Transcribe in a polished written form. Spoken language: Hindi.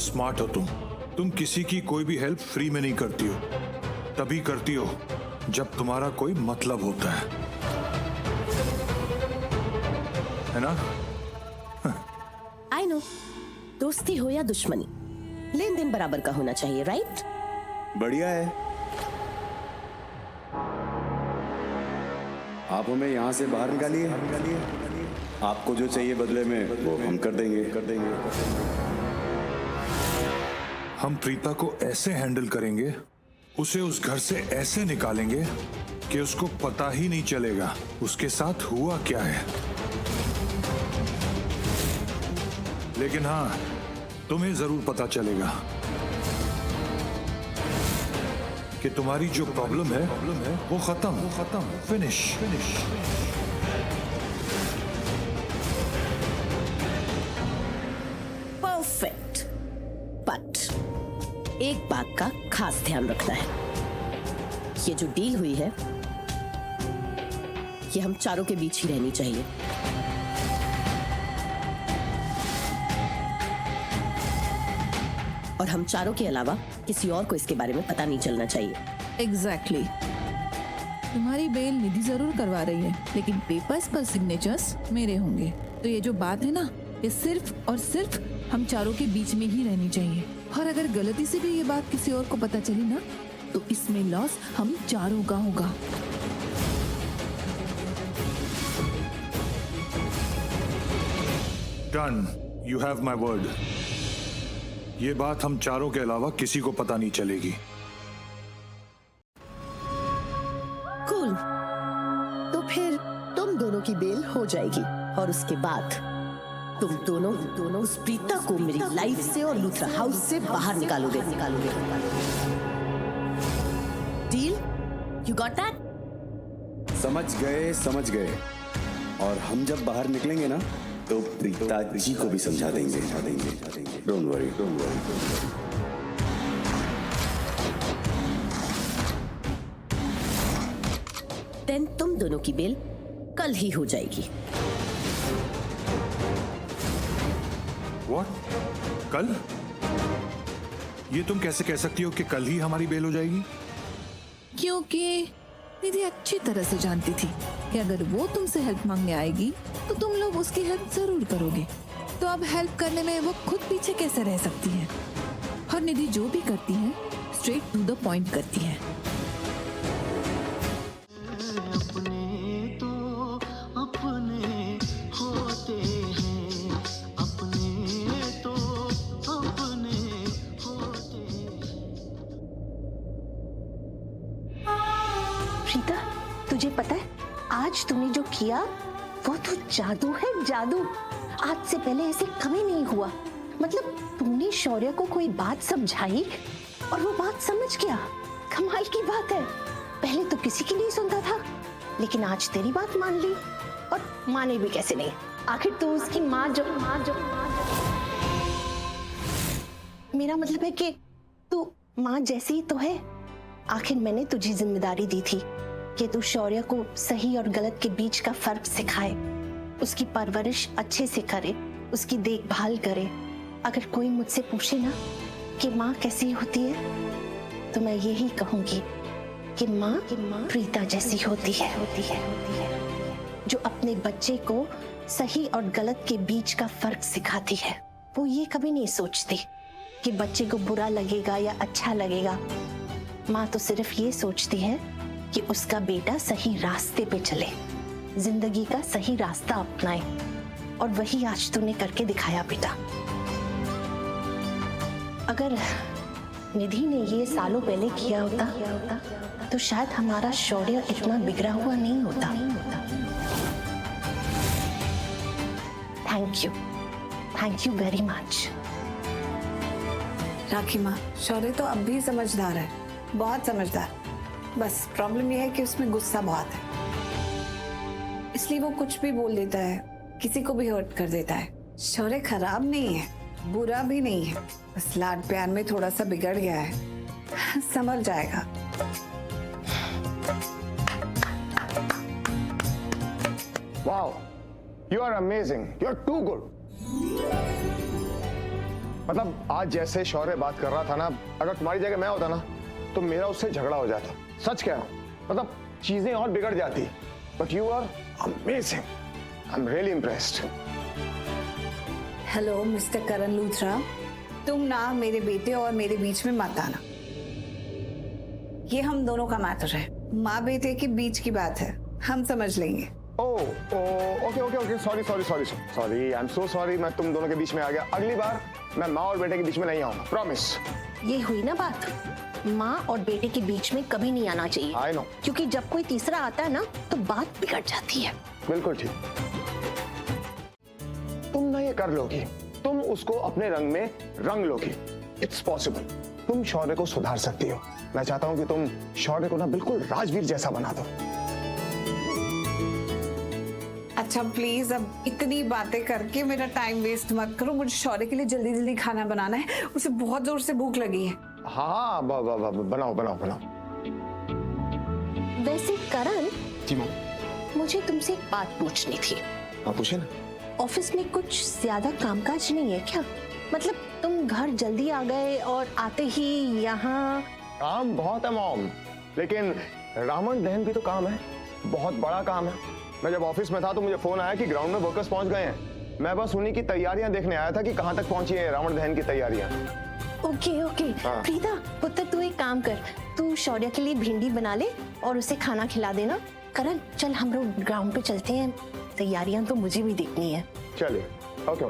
बहुत स्मार्ट हो तुम किसी की कोई भी हेल्प फ्री में नहीं करती हो, तभी करती हो जब तुम्हारा कोई मतलब होता है ना? आई नो, दोस्ती हो या दुश्मनी, लेन देन बराबर का होना चाहिए, राइट? बढ़िया है। आप हमें यहाँ से बाहर निकालिए। आपको जो चाहिए बदले में वो हम कर देंगे। हम प्रीता को ऐसे हैंडल करेंगे, उसे उस घर से ऐसे निकालेंगे कि उसको पता ही नहीं चलेगा उसके साथ हुआ क्या है। लेकिन हाँ, तुम्हें जरूर पता चलेगा कि तुम्हारी जो प्रॉब्लम है वो खत्म, फिनिश। परफेक्ट। बट एक बात का खास ध्यान रखना है, ये जो डील हुई है ये हम चारों के बीच ही रहनी चाहिए। और हम चारों के अलावा किसी और को इसके बारे में पता नहीं चलना चाहिए। एग्जैक्टली। तुम्हारी बेल निधि जरूर करवा रही है, लेकिन पेपर्स पर सिग्नेचर्स मेरे होंगे। तो ये जो बात है ना, ये सिर्फ और सिर्फ हम चारों के बीच में ही रहनी चाहिए। और अगर गलती से भी ये बात किसी और को पता चली ना, तो इसमें लॉस हम चारों का होगा। Done, you have my word. ये बात हम चारों के अलावा किसी को पता नहीं चलेगी। कूल। तो फिर तुम दोनों की बेल हो जाएगी और उसके बाद तुम दोनों उस प्रीता को मेरी लाइफ से और लूथरा हाउस से बाहर निकालोगे। डील? You got that? समझ गए। और हम जब बाहर निकलेंगे ना, तो प्रीता जी को भी समझा देंगे। Don't worry. देन तुम दोनों की बेल कल ही हो जाएगी। व्हाट? कल? ये तुम कैसे कह सकती हो कि कल ही हमारी बेल हो जाएगी? क्योंकि निधि अच्छी तरह से जानती थी कि अगर वो तुमसे हेल्प मांगने आएगी तो तुम लोग उसकी हेल्प जरूर करोगे। तो अब हेल्प करने में वो खुद पीछे कैसे रह सकती है? और निधि जो भी करती है स्ट्रेट टू द पॉइंट करती है। प्रीता, तुझे पता है आज तूने जो किया वो तो जादू है, जादू। आज से पहले ऐसे कभी नहीं हुआ। मतलब तूने शौर्य को कोई बात समझाई और वो बात समझ गया। कमाल की बात है। पहले तो किसी की नहीं सुनता था, लेकिन आज तेरी बात मान ली। और माने भी कैसे नहीं, आखिर तू उसकी माँ जो मेरा मतलब है कि तू माँ जैसी ही तो है। आखिर मैंने तुझे जिम्मेदारी दी थी कि तू शौर्य को सही और गलत के बीच का फर्क सिखाए, उसकी परवरिश अच्छे से करे, उसकी देखभाल करे। अगर कोई मुझसे पूछे ना कि माँ कैसी होती है, तो मैं यही कहूंगी कि माँ प्रीता जैसी होती है, जो अपने बच्चे को सही और गलत के बीच का फर्क सिखाती है। वो ये कभी नहीं सोचती कि बच्चे को बुरा लगेगा या अच्छा लगेगा। माँ तो सिर्फ ये सोचती है कि उसका बेटा सही रास्ते पे चले, जिंदगी का सही रास्ता अपनाए। और वही आज तूने करके दिखाया बेटा। अगर निधि ने ये सालों पहले किया होता तो शायद हमारा शौर्य इतना बिगड़ा हुआ नहीं होता। Thank you very much. Rakhi माँ, शौर्य तो अब भी समझदार है, बहुत समझदार। बस प्रॉब्लम यह है कि उसमें गुस्सा बहुत है, इसलिए वो कुछ भी बोल देता है, किसी को भी हर्ट कर देता है। शौर्य खराब नहीं है, बुरा भी नहीं है, बस लाड प्यार में थोड़ा सा बिगड़ गया है। समझ जाएगा। Wow, you are amazing. You are too good. मतलब आज जैसे शौर्य बात कर रहा था ना, अगर तुम्हारी जगह मैं होता ना तो मेरा उससे झगड़ा हो जाता। सच कह रहा हूं, मतलब चीजें और बिगड़ जाती। But you are amazing, I am really impressed. Hello mister Karan Luthra, तुम ना मेरे बेटे और मेरे बीच में मत आना। ये हम दोनों का मैटर है, माँ बेटे के बीच की बात है, हम समझ लेंगे। Okay okay okay, sorry sorry sorry sorry, I am so sorry, मैं तुम दोनों के बीच में आ गया। अगली बार मैं माँ और बेटे के बीच में नहीं आऊंगा, प्रॉमिस। ये हुई ना बात, माँ और बेटे के बीच में कभी नहीं आना चाहिए। आई नो, क्योंकि जब कोई तीसरा आता है ना तो बात बिगड़ जाती है। बिल्कुल ठीक। तुम ना ये कर लोगी, तुम उसको अपने रंग में रंग लोगी। इट्स पॉसिबल, तुम शौर्य को सुधार सकती हो। मैं चाहता हूं कि तुम शौर्य को ना बिल्कुल राजवीर जैसा बना दो। अच्छा प्लीज अब इतनी बातें करके मेरा टाइम वेस्ट मत करो, मुझे शौर्य के लिए जल्दी जल्दी खाना बनाना है, उसे बहुत जोर से भूख लगी है। हाँ बनाओ बनाओ बनाओ। वैसे करण, जी माँ। मुझे तुमसे एक बात पूछनी थी। हाँ पूछे ना। ऑफिस में कुछ ज्यादा कामकाज नहीं है क्या? मतलब तुम घर जल्दी आ गए और आते ही यहाँ। काम बहुत है मॉम, लेकिन रावण दहन भी तो काम है, बहुत बड़ा काम है। मैं जब ऑफिस में था तो मुझे फोन आया कि ग्राउंड में वर्कर्स पहुंच गए हैं। मैं बस उन्हीं की तैयारियां देखने आया था कि कहां तक पहुंची है रावण दहन की तैयारियां। Okay okay. हाँ। प्रीता पुत्र, तू एक काम कर, तू शौर्य के लिए भिंडी बना ले और उसे खाना खिला देना। करण चल हम लोग ग्राउंड पे चलते हैं, तैयारियां तो मुझे भी देखनी है। चलिए, ओके।